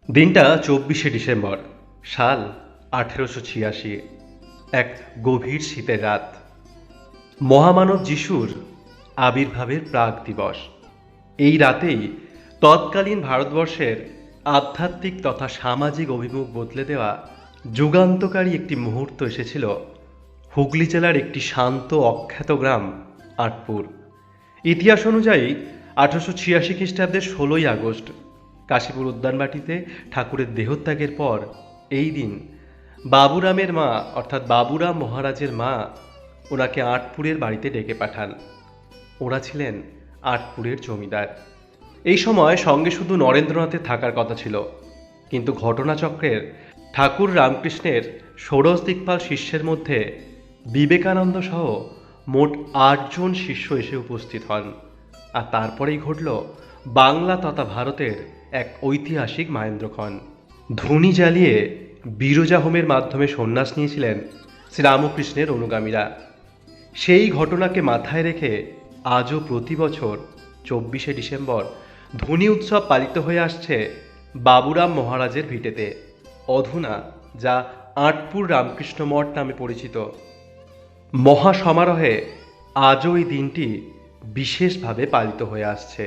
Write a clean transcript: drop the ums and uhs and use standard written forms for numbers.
দিনটা 24শে ডিসেম্বর, সাল 1886। এক গভীর শীতের রাত। মহামানব যিশুর আবির্ভাবের প্রাক দিবস। এই রাতেই তৎকালীন ভারতবর্ষের আধ্যাত্মিক তথা সামাজিক অভিমুখ বদলে দেওয়া যুগান্তকারী একটি মুহূর্ত এসেছিল হুগলি জেলার একটি শান্ত অখ্যাত গ্রাম আঁটপুর। ইতিহাস অনুযায়ী 1886 খ্রিস্টাব্দের 16ই আগস্ট কাশীপুর উদ্যানবাটিতে ঠাকুরের দেহত্যাগের পর এই দিন বাবুরামের মা অর্থাৎ বাবুরাম মহারাজের মা ওনাকে আঁটপুরের বাড়িতে ডেকে পাঠান। ওরা ছিলেন আঁটপুরের জমিদার। এই সময় সঙ্গে শুধু নরেন্দ্রনাথের থাকার কথা ছিল, কিন্তু ঘটনাচক্রের ঠাকুর রামকৃষ্ণের ষোড়শ দিকপাল শিষ্যের মধ্যে বিবেকানন্দ সহ মোট 8জন শিষ্য এসে উপস্থিত হন। আর তারপরেই ঘটল বাংলা তথা ভারতের এক ঐতিহাসিক মাহেন্দ্রক্ষণ। ধুনি জ্বালিয়ে বিরজা হোমের মাধ্যমে সন্ন্যাস নিয়েছিলেন শ্রীরামকৃষ্ণের অনুগামীরা। সেই ঘটনাকে মাথায় রেখে আজও প্রতি বছর 24শে ডিসেম্বর ধুনি উৎসব পালিত হয়ে আসছে বাবুরাম মহারাজের ভিটেতে, অধুনা যা আঁটপুর রামকৃষ্ণ মঠ নামে পরিচিত। মহাসমারোহে আজও এই দিনটি বিশেষভাবে পালিত হয়ে আসছে।